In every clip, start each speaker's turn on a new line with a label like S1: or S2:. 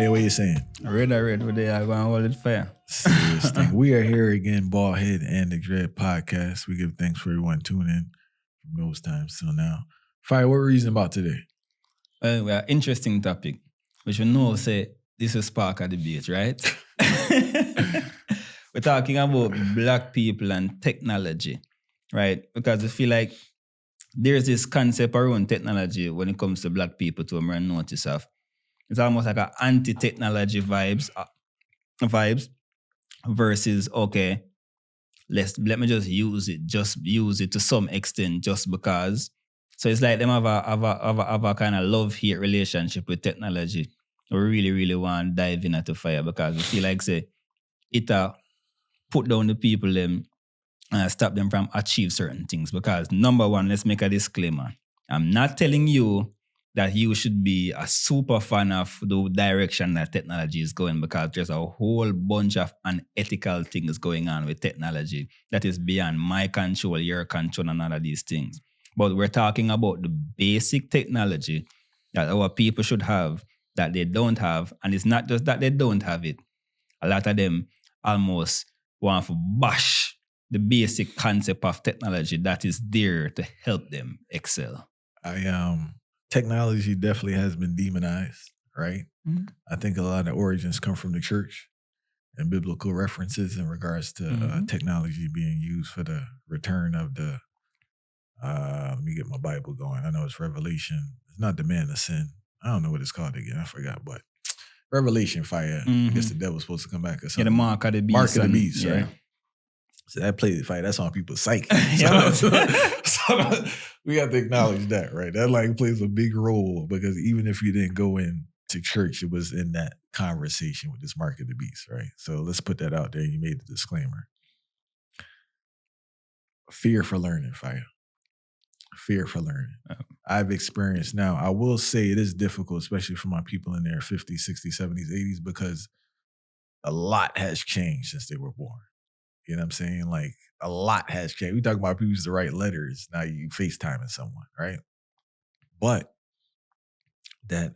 S1: Fire, what you saying?
S2: Red, what they are going to hold it fire.
S1: Serious thing. We are here again, Baldhead and the Dread Podcast. We give thanks for everyone tuning in from those times till now. Fire, what reason about today?
S2: Well, we are interesting topic, which we know say this is spark of debate, right? We're talking about black people and technology, right? Because I feel like there's this concept around technology when it comes to black people to notice of. It's almost like an anti-technology vibes versus, okay, let me just use it to some extent just because. So it's like them have a kind of love-hate relationship with technology. We really, really want to dive in at the fire because we feel like, say, it put down the people them and stop them from achieve certain things. Because number one, let's make a disclaimer. I'm not telling you that you should be a super fan of the direction that technology is going, because there's a whole bunch of unethical things going on with technology that is beyond my control, your control, and all of these things. But we're talking about the basic technology that our people should have that they don't have. And it's not just that they don't have it. A lot of them almost want to bash the basic concept of technology that is there to help them excel.
S1: Technology definitely has been demonized, right? Mm-hmm. I think a lot of origins come from the church and biblical references in regards to technology being used for the return of the, let me get my Bible going. I know it's Revelation. It's not the man of sin. I don't know what it's called again. I forgot, but Revelation fire. I guess the devil's supposed to come back or something.
S2: Yeah, the mark of the beast.
S1: Mark of the beast, right? So that plays the fight. That's on people's psyche. So we got to acknowledge that, right? That like plays a big role because even if you didn't go into church, it was in that conversation with this mark of the beast, right? So let's put that out there. You made the disclaimer. Fear for learning, fire. Fear for learning. I've experienced now. I will say it is difficult, especially for my people in their 50s, 60s, 70s, 80s, because a lot has changed since they were born. You know what I'm saying? Like, a lot has changed. We talk about people used to write letters. Now you FaceTiming someone, right? But that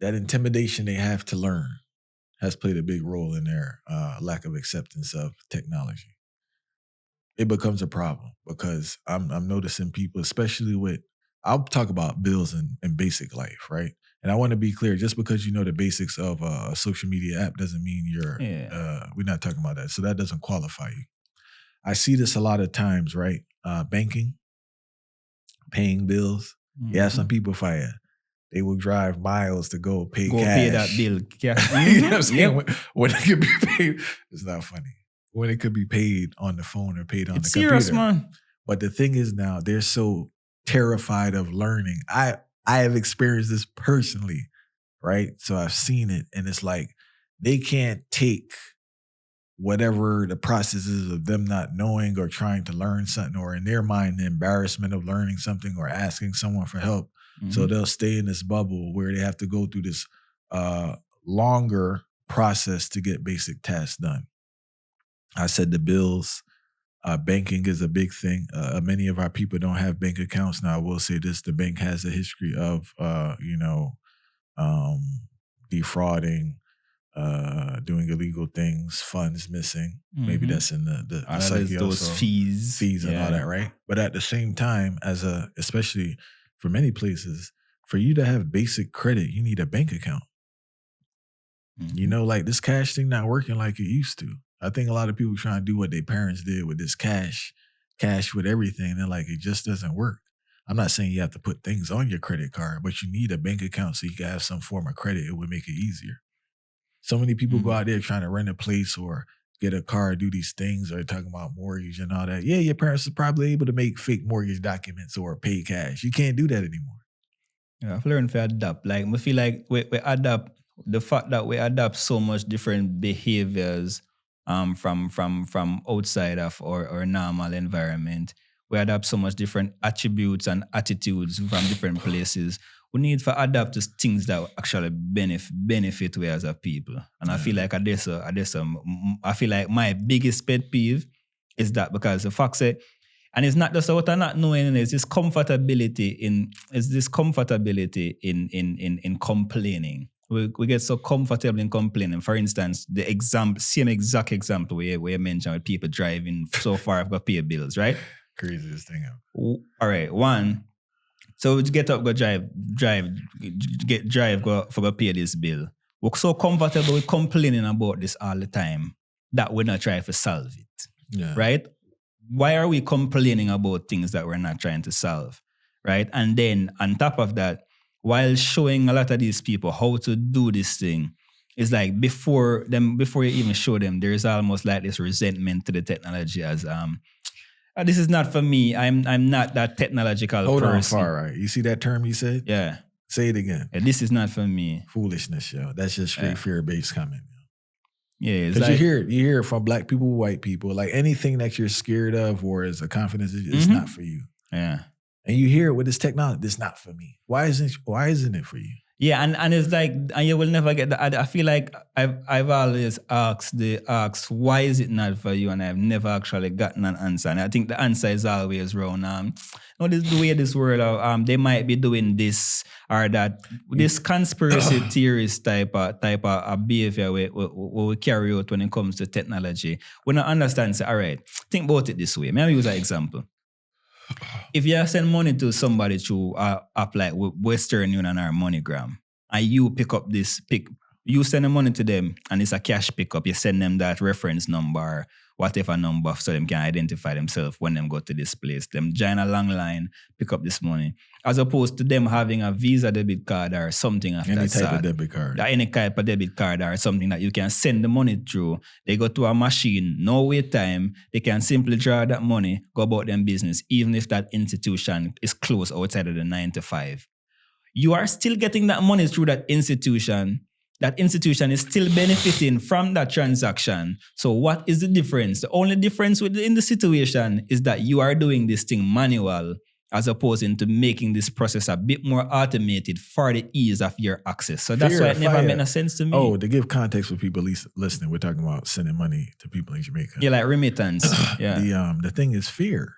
S1: intimidation they have to learn has played a big role in their lack of acceptance of technology. It becomes a problem because I'm noticing people, especially with, I'll talk about bills in basic life, right? And I want to be clear, just because you know the basics of a social media app doesn't mean we're not talking about that. So that doesn't qualify you. I see this a lot of times, right? Banking, paying bills. Mm-hmm. Yeah, some people fire. They will drive miles to go pay cash.
S2: Pay that bill. Yeah.
S1: You know what I'm saying? When it could be paid, it's not funny. When it could be paid on the phone or paid on the computer.
S2: Serious, man.
S1: But the thing is now, they're so terrified of learning. I have experienced this personally, right? So I've seen it, and it's like they can't take whatever the process is of them not knowing or trying to learn something, or in their mind, the embarrassment of learning something or asking someone for help. Mm-hmm. So they'll stay in this bubble where they have to go through this longer process to get basic tasks done. I said the bills. Banking is a big thing. Many of our people don't have bank accounts. Now, I will say this. The bank has a history of, defrauding, doing illegal things, funds missing. Mm-hmm. Maybe that's in the psyche
S2: those
S1: also.
S2: Fees
S1: and all that, right? But at the same time, especially for many places, for you to have basic credit, you need a bank account. Mm-hmm. You know, like this cash thing not working like it used to. I think a lot of people trying to do what their parents did with this cash with everything. They're like, it just doesn't work. I'm not saying you have to put things on your credit card, but you need a bank account so you can have some form of credit. It would make it easier. So many people go out there trying to rent a place or get a car, do these things, or talking about mortgage and all that. Yeah, your parents are probably able to make fake mortgage documents or pay cash. You can't do that anymore.
S2: Yeah, I've learned to adapt. Like, we feel like we adapt, the fact that we adapt so much different behaviors from outside of our normal environment. We adapt so much different attributes and attitudes from different places. We need to adapt to things that actually benefit we as a people. And I feel like I feel like my biggest pet peeve is that, because the fact that And it's not just what I'm not knowing, it's this comfortability in complaining. We get so comfortable in complaining. For instance, the same exact example where you mentioned with people driving so far I've got pay bills, right?
S1: Craziest thing ever.
S2: All right, one. So we get up, go drive, go pay this bill. We're so comfortable with complaining about this all the time that we're not trying to solve it.
S1: Yeah.
S2: Right? Why are we complaining about things that we're not trying to solve? Right? And then on top of that, while showing a lot of these people how to do this thing, it's like before you even show them, there's almost like this resentment to the technology as this is not for me. I'm not that technological person.
S1: Hold on, far right. You see that term you said?
S2: Yeah.
S1: Say it again.
S2: And this is not for me.
S1: Foolishness, yo. That's just straight fear-based comment.
S2: Yeah,
S1: because like, you hear it from black people, white people, like anything that you're scared of or is a confidence, it's not for you.
S2: Yeah.
S1: And you hear it with this technology, it's not for me. Why isn't it for you?
S2: Yeah, and it's like, and you will never get that. I feel like I've always asked why is it not for you, and I've never actually gotten an answer. And I think the answer is always around this is the way this world they might be doing this or that. This conspiracy theorist type of behavior we carry out when it comes to technology. We don't understand. Say, all right, think about it this way. Maybe use an example. If you send money to somebody through app like Western Union or MoneyGram, and you you send the money to them and it's a cash pickup, you send them that reference number, whatever number, so them can identify themselves when them go to this place. Them join a long line, pick up this money. As opposed to them having a Visa debit card or something of
S1: any
S2: that
S1: type
S2: sort.
S1: of debit card.
S2: Any type of debit card or something that you can send the money through. They go to a machine, no wait time. They can simply draw that money, go about their business, even if that institution is closed outside of the 9 to 5. You are still getting that money through that institution. That institution is still benefiting from that transaction. So what is the difference? The only difference in the situation is that you are doing this thing manual as opposed to making this process a bit more automated for the ease of your access. So that's why it never made no sense to me.
S1: Oh, to give context for people listening, we're talking about sending money to people in Jamaica.
S2: Yeah, like remittance. Yeah.
S1: The thing is fear,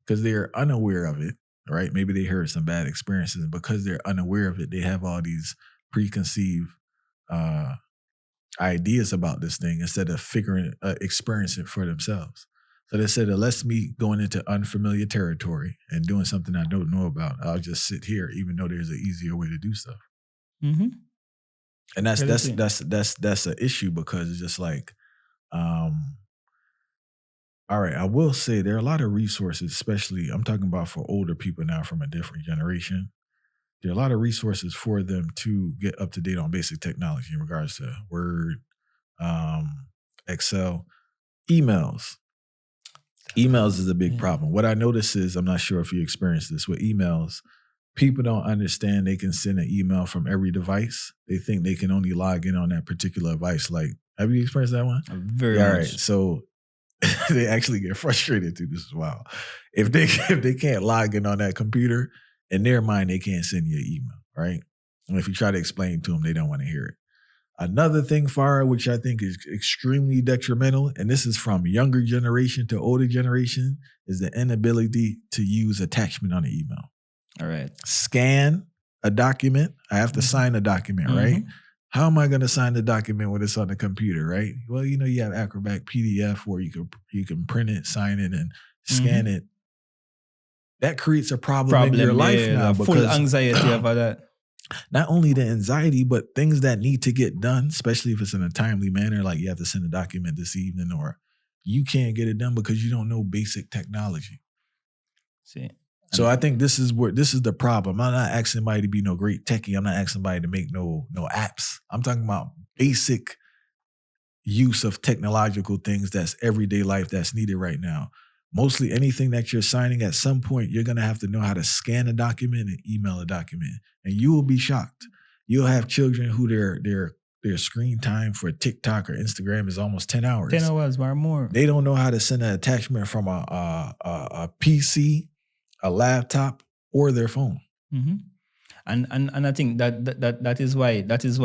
S1: because they're unaware of it, right? Maybe they heard some bad experiences. Because they're unaware of it, they have all these preconceived ideas about this thing instead of experiencing it for themselves. So they said, unless me going into unfamiliar territory and doing something I don't know about, I'll just sit here, even though there's an easier way to do stuff.
S2: Mm-hmm.
S1: And that's an issue, because it's just like, all right, I will say there are a lot of resources, especially I'm talking about for older people now from a different generation. There are a lot of resources for them to get up to date on basic technology in regards to Word, Excel, emails. Emails is a big problem. What I notice is, I'm not sure if you experienced this with emails, people don't understand they can send an email from every device. They think they can only log in on that particular device. Like, have you experienced that one?
S2: Very much.
S1: All right. So they actually get frustrated too. This is wild. If they can't log in on that computer, in their mind, they can't send you an email, right? And if you try to explain to them, they don't want to hear it. Another thing, Farah, which I think is extremely detrimental, and this is from younger generation to older generation, is the inability to use attachment on an email.
S2: All right.
S1: Scan a document. I have to sign a document, right? How am I going to sign the document when it's on the computer, right? Well, you have Acrobat PDF where you can print it, sign it, and scan it. That creates a problem in your life now.
S2: Full anxiety about that.
S1: Not only the anxiety, but things that need to get done, especially if it's in a timely manner, like you have to send a document this evening, or you can't get it done because you don't know basic technology.
S2: See.
S1: So I think this is the problem. I'm not asking somebody to be no great techie. I'm not asking somebody to make no apps. I'm talking about basic use of technological things that's everyday life that's needed right now. Mostly anything that you're signing, at some point, you're going to have to know how to scan a document and email a document. And you will be shocked. You'll have children who their screen time for TikTok or Instagram is almost 10 hours.
S2: 10 hours or more.
S1: They don't know how to send an attachment from a PC, a laptop, or their phone.
S2: Mm-hmm. And I think that is why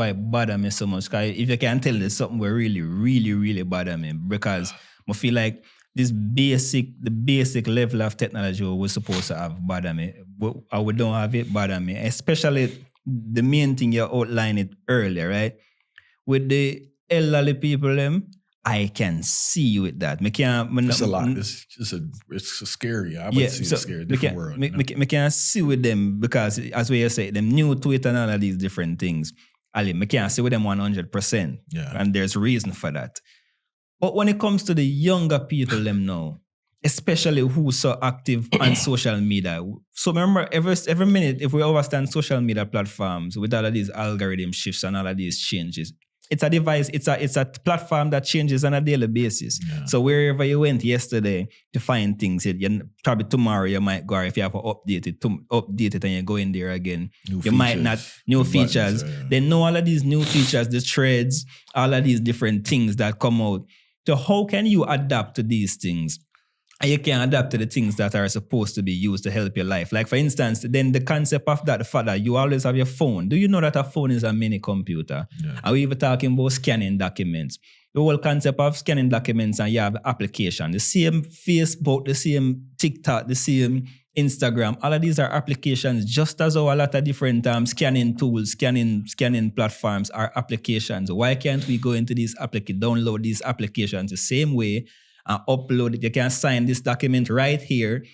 S2: it bother me so much. Cause if you can tell, there's something where really, really, really bother me, because I feel like the basic level of technology we're supposed to have bother me. Or we don't have it bother me. Especially the main thing you outlined it earlier, right? With the elderly people, I can see with that.
S1: It's a lot. It's scary. I would say it's scary. Different world.
S2: Me can see with them because, as we say, them new to it and all of these different things. Ali, me can see with them 100%.
S1: Yeah.
S2: And there's reason for that. But when it comes to the younger people, them now, especially who so active on social media. So remember, every minute, if we understand social media platforms with all of these algorithm shifts and all of these changes, it's a device, it's a platform that changes on a daily basis.
S1: Yeah.
S2: So wherever you went yesterday to find things, probably tomorrow you might go, or if you have to update it and you go in there again. Might not, new features.
S1: Buttons,
S2: They know all of these new features, the threads, all of these different things that come out. So how can you adapt to these things? And you can adapt to the things that are supposed to be used to help your life. Like, for instance, then the concept of that, the fact that you always have your phone. Do you know that a phone is a mini computer?
S1: Yeah.
S2: Are we even talking about scanning documents? The whole concept of scanning documents, and you have application. The same Facebook, the same TikTok, the same Instagram. All of these are applications, just as how a lot of different scanning tools, scanning platforms are applications. Why can't we go into these download these applications the same way and upload it? You can sign this document right here.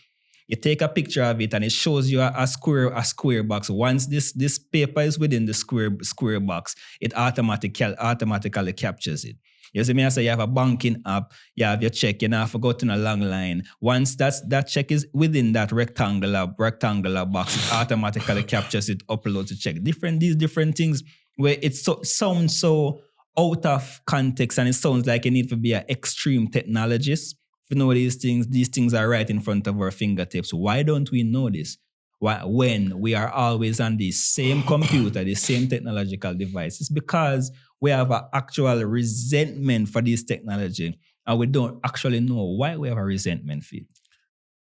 S2: You take a picture of it and it shows you a square box. Once this paper is within the square box, it automatically captures it. You see me, I say you have a banking app, you have your check, you have forgotten a long line. Once that check is within that rectangular box, it automatically captures it, uploads the check. These different things where it sounds so out of context and it sounds like you need to be an extreme technologist. If you know these things are right in front of our fingertips. Why don't we know this? When we are always on the same computer, the same technological device? It's because we have an actual resentment for this technology and we don't actually know why we have a resentment for it.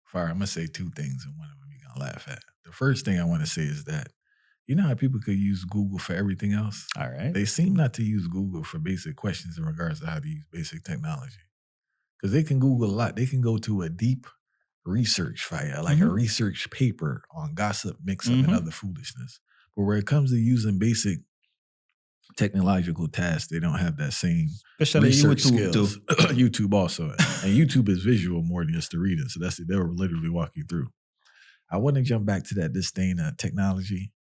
S1: Fire, I'm going to say two things and one of them you're going to laugh at. The first thing I want to say is that, you know how people could use Google for everything else?
S2: All right.
S1: They seem not to use Google for basic questions in regards to how to use basic technology. Because they can Google a lot. They can go to a deep research file, like a research paper on gossip, mix-up, and other foolishness. But where it comes to using basic technological tasks, they don't have that same
S2: especially
S1: research
S2: YouTube
S1: skills.
S2: too.
S1: YouTube also. And YouTube is visual more than just the reading. So that's it. They'll literally walk you through. I want to jump back to that disdain of technology.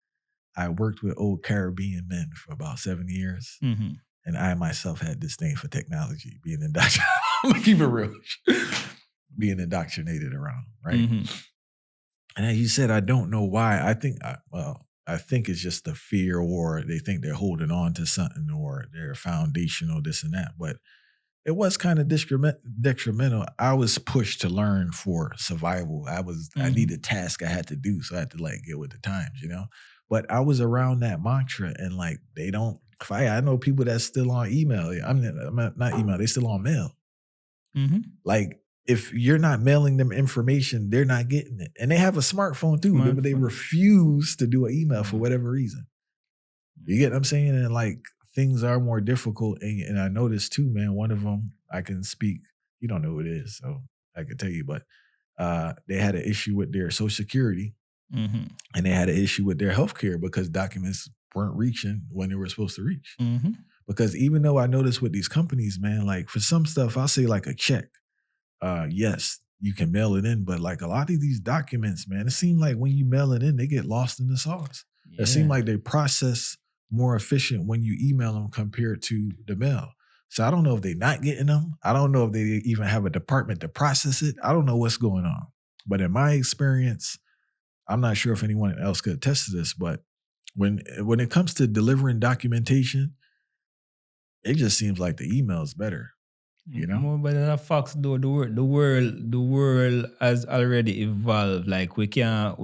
S1: I worked with old Caribbean men for about 7 years.
S2: Mm-hmm.
S1: And I myself had disdain for technology, being indoctrinated. I'm gonna keep it real. Being indoctrinated around, right?
S2: Mm-hmm.
S1: And as you said, I don't know why. I think it's just the fear, or they think they're holding on to something, or they're foundational, this and that. But it was kind of detrimental. I was pushed to learn for survival. I needed tasks I had to do, so I had to get with the times, you know. But I was around that mantra, and they don't. I know people that's still on email. I'm not email. They still on mail.
S2: Mm-hmm.
S1: If you're not mailing them information, they're not getting it. And they have a smartphone too, but they refuse to do an email for whatever reason. You get what I'm saying? And things are more difficult. And I noticed too, man, one of them, I can speak, you don't know who it is, so I can tell you, but they had an issue with their Social Security and they had an issue with their healthcare because documents weren't reaching when they were supposed to reach.
S2: Mm-hmm.
S1: Because even though I noticed with these companies, man, for some stuff, I'll say a check. Yes, you can mail it in, but a lot of these documents, man, it seems like when you mail it in, they get lost in the sauce. Yeah. It seems like they process more efficient when you email them compared to the mail. So I don't know if they're not getting them. I don't know if they even have a department to process it. I don't know what's going on. But in my experience, I'm not sure if anyone else could attest to this, but when it comes to delivering documentation, it just seems like the email is better. You know?
S2: More better than facts though. The world has already evolved. We can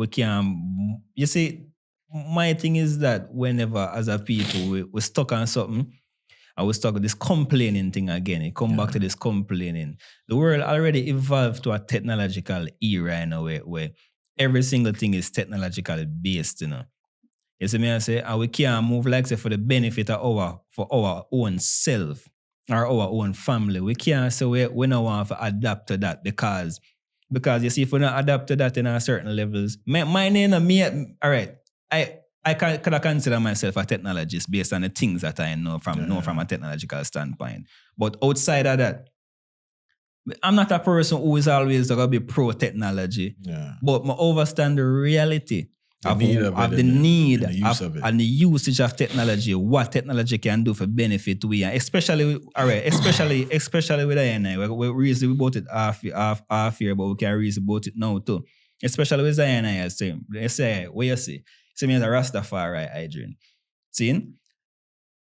S2: you see, my thing is that whenever as a people we're stuck on something and we're stuck with this complaining thing again, it come back to this complaining. The world already evolved to a technological era in a way where every single thing is technologically based, you know. You see me I say, and we can't move for the benefit of our own self. or our own family. We can't say we don't want to adapt to that because you see, if we don't adapt to that in a certain levels, my name, all right, I could I consider myself a technologist based on the things that I know from a technological standpoint. But outside of that, I'm not a person who is always going to be pro technology.
S1: Yeah.
S2: But I understand the reality
S1: of the
S2: need
S1: and
S2: the usage of technology, what technology can do for benefit we, and especially with I&I. We reason about it half year, but we can reason about it now too. Especially with I&I, they say, what you see? See me as a Rastafari, Adrian. See?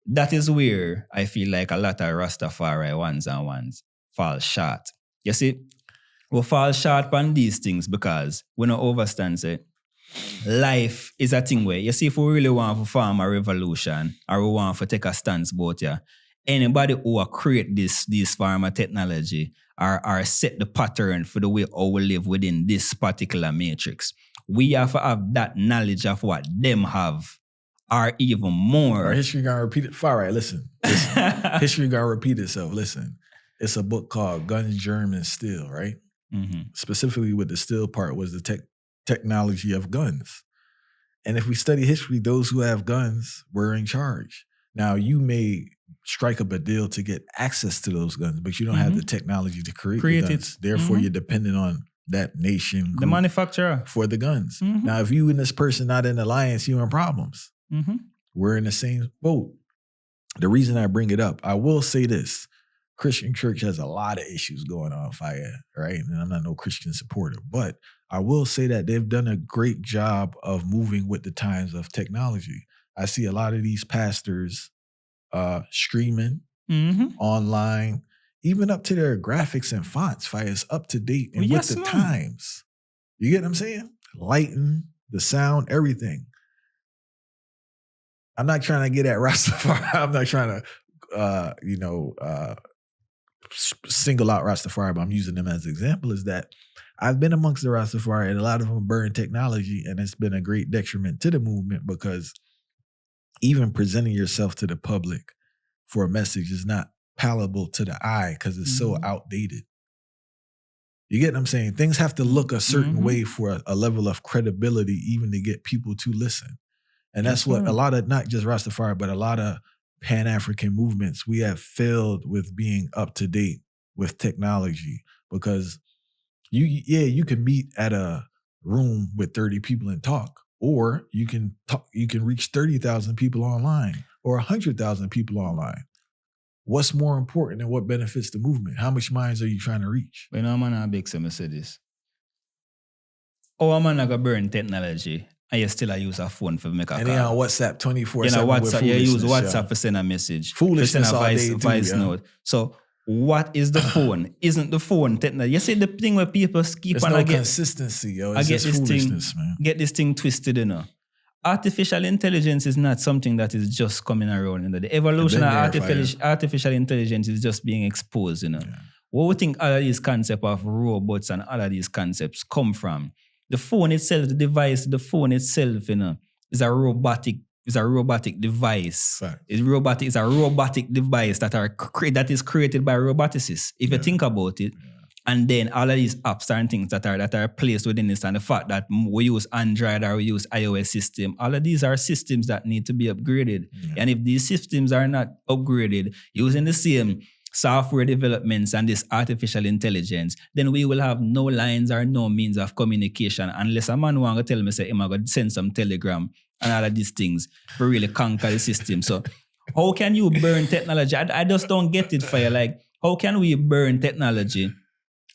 S2: That is where I feel like a lot of Rastafari ones fall short. You see, we fall short on these things because we don't understand, say, life is a thing where, you see, if we really want to form a revolution or we want to take a stance about it, anybody who create this form of technology or set the pattern for the way how we live within this particular matrix, we have to have that knowledge of what them have or even more.
S1: Our history gonna repeat it. All right, listen. History gonna repeat itself. Listen, it's a book called Guns, Germs, and Steel, right?
S2: Mm-hmm.
S1: Specifically with the steel part was the technology of guns. And if we study history, those who have guns were in charge. Now, you may strike up a deal to get access to those guns, but you don't have the technology to create the guns.
S2: it.
S1: Therefore, you're dependent on that nation
S2: The manufacturer.
S1: for the guns. Now, if you and this person not in alliance, you're in problems. We're in the same boat. The reason I bring it up, I will say this. Christian church has a lot of issues going on, Fire, right? And I'm not no Christian supporter, but I will say that they've done a great job of moving with the times of technology. I see a lot of these pastors streaming online, even up to their graphics and fonts. Fire is up to date and with the times. You get what I'm saying? Lighting, the sound, everything. I'm not trying to get at Rastafari. I'm not trying to, single out Rastafari, but I'm using them as an example, is that I've been amongst the Rastafari and a lot of them burn technology, and it's been a great detriment to the movement because even presenting yourself to the public for a message is not palatable to the eye because it's so outdated. You get what I'm saying? Things have to look a certain way for a level of credibility even to get people to listen. And that's what a lot of, not just Rastafari, but a lot of Pan-African movements, we have failed with being up to date with technology because you can meet at a room with 30 people and talk, or you can reach 30,000 people online or 100,000 people online. What's more important and what benefits the movement? How much minds are you trying to reach?
S2: When I'm on a big say this. Oh, I'm on a burn technology. And you still use a phone for make a call.
S1: And then on WhatsApp 24/7
S2: WhatsApp, you use WhatsApp for send a message.
S1: Foolishness
S2: for send a
S1: all day
S2: voice note. So what is the phone? Isn't the phone technology? You see the thing where people keep on
S1: consistency, yo. It's just foolishness, man.
S2: Get this thing twisted, you know. Artificial intelligence is not something that is just coming around. You know. The evolution of artificial intelligence is just being exposed, you know. Yeah. What we think all of these concepts of robots and all of these concepts come from? The phone itself, the phone itself, you know, is a robotic device.
S1: Right.
S2: It's a robotic device that is created by roboticists. If you think about it, and then all of these apps and things that are placed within this, and the fact that we use Android or we use iOS system, all of these are systems that need to be upgraded. Yeah. And if these systems are not upgraded using the same software developments and this artificial intelligence, then we will have no lines or no means of communication unless a man want to tell me, say, I'm going to send some telegram and all of these things to really conquer the system. So how can you burn technology? I just don't get it for you. Like, how can we burn technology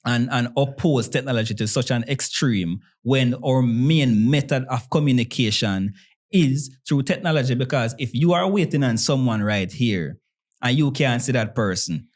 S2: and oppose technology to such an extreme when our main method of communication is through technology? Because if you are waiting on someone right here and you can't see that person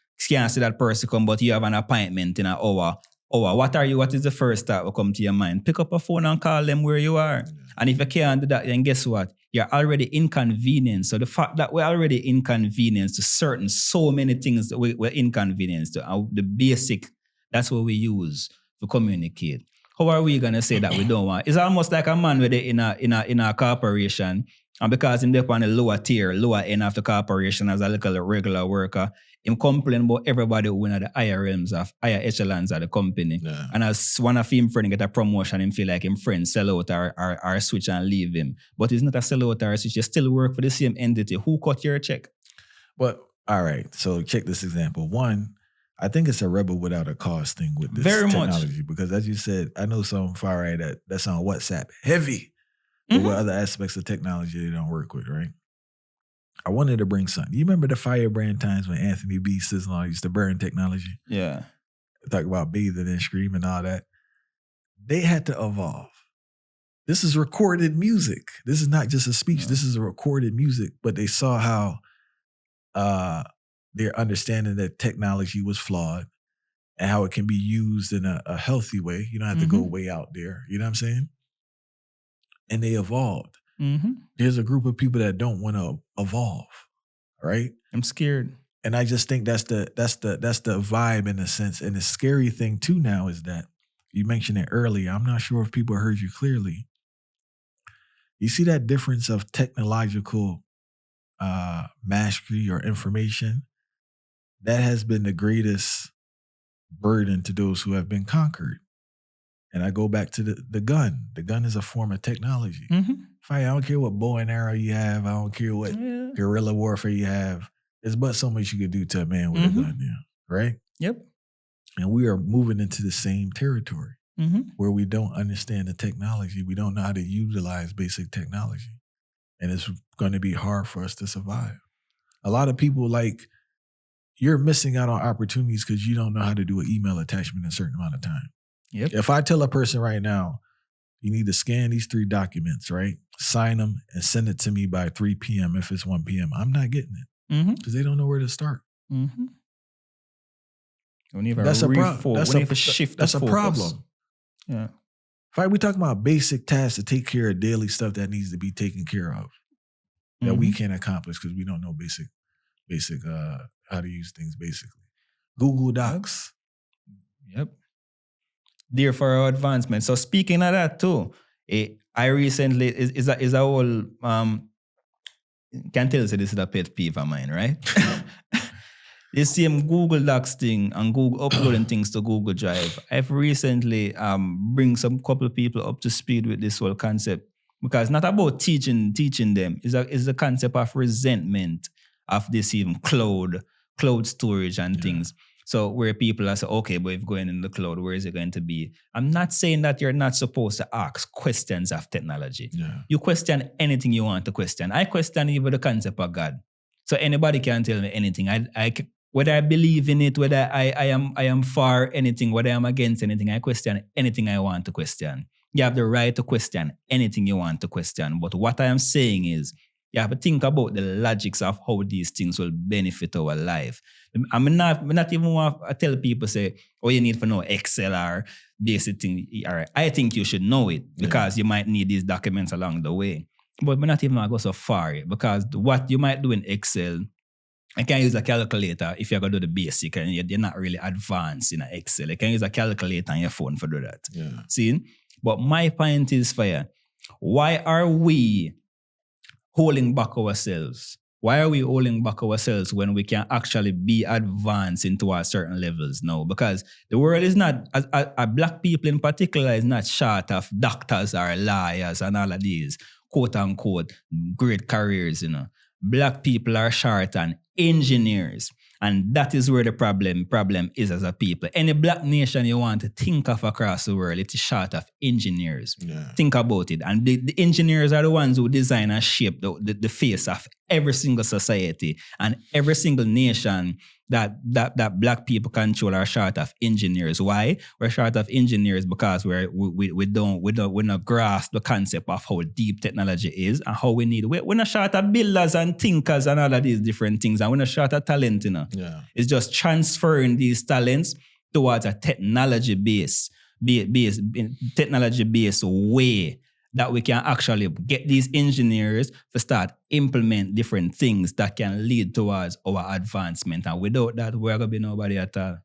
S2: come, but you have an appointment in an hour, what is the first thought will come to your mind? Pick up a phone and call them where you are. And if you can't do that, then guess what? You're already inconvenienced. So the fact that we're already inconvenienced to so many things that we're inconvenienced to, the basic, that's what we use to communicate. How are we gonna say that we don't want? It's almost like a man with it in a corporation, and because he's on the lower end of the corporation as a little regular worker, him complain about everybody who in the higher realms of higher echelons of the company.
S1: Yeah.
S2: And as one of him friend get a promotion, him feel like him friend sell out or switch and leave him. But it's not a sell out or a switch. You still work for the same entity. Who cut your check?
S1: But all right, so check this example. One, I think it's a rebel without a cause thing with this
S2: Very much.
S1: technology because, as you said, I know some far right that's on WhatsApp heavy, but with other aspects of technology they don't work with, right? I wanted to bring something. You remember the firebrand times when Anthony B. Sizzlon used to burn technology?
S2: Yeah.
S1: Talk about bathing and screaming and all that. They had to evolve. This is recorded music. This is not just a speech.
S2: Yeah.
S1: This is a recorded music. But they saw how their understanding that technology was flawed and how it can be used in a healthy way. You don't have to go way out there. You know what I'm saying? And they evolved. There's a group of people that don't want to evolve, right?
S2: I'm scared.
S1: And I just think that's the vibe in a sense. And the scary thing too now is that you mentioned it earlier. I'm not sure if people heard you clearly. You see that difference of technological mastery or information? That has been the greatest burden to those who have been conquered. And I go back to the gun. The gun is a form of technology. Fine, I don't care what bow and arrow you have. I don't care what guerrilla warfare you have. There's but so much you can do to a man with a gun now, right?
S2: Yep.
S1: And we are moving into the same territory where we don't understand the technology. We don't know how to utilize basic technology. And it's going to be hard for us to survive. A lot of people, like, you're missing out on opportunities because you don't know how to do an email attachment in a certain amount of time.
S2: Yep.
S1: If I tell a person right now, you need to scan these 3 documents, right? Sign them and send it to me by 3 p.m. if it's 1 p.m. I'm not getting it because they don't know where to start.
S2: That's a problem.
S1: That's a problem.
S2: Yeah.
S1: Right, we talking about basic tasks to take care of daily stuff that needs to be taken care of that we can't accomplish because we don't know basic how to use things basically. Google Docs.
S2: Yep. There for our advancement. So speaking of that too, I recently is a whole can tell you this is a pet peeve of mine, right? The same Google Docs thing and Google uploading things to Google Drive. I've recently bring some couple of people up to speed with this whole concept because it's not about teaching them. It's the concept of resentment of this even cloud storage and things. So where people are saying, okay, but if going in the cloud, where is it going to be? I'm not saying that you're not supposed to ask questions of technology. Yeah. You question anything you want to question. I question even the concept of God. So anybody can tell me anything. Whether I believe in it, whether I am for anything, whether I'm against anything, I question anything I want to question. You have the right to question anything you want to question. But what I am saying is, you have to think about the logics of how these things will benefit our life. I'm not even want to tell people, say, oh, you need to know Excel or basic thing. I think you should know it because you might need these documents along the way. But we're not even going to go so far because what you might do in Excel, I can use a calculator if you're going to do the basic and you're not really advanced in Excel. You can use a calculator on your phone for do that. Yeah. See? But my point is, Fire, why are we holding back ourselves? Why are we holding back ourselves when we can actually be advanced into our certain levels now? Because the world is not, black people in particular, is not short of doctors or lawyers and all of these, quote unquote, great careers, Black people are short on engineers. And that is where the problem is as a people. Any black nation you want to think of across the world, it is short of engineers. Yeah. Think about it. And the engineers are the ones who design and shape the face of every single society. And every single nation that black people control are short of engineers. Why? We're short of engineers because we don't grasp the concept of how deep technology is and how we need. We're not short of builders and thinkers and all of these different things. And we're not short of talent, Yeah. It's just transferring these talents towards a technology-based way that we can actually get these engineers to start implement different things that can lead towards our advancement. And without that, we're going to be nobody at all.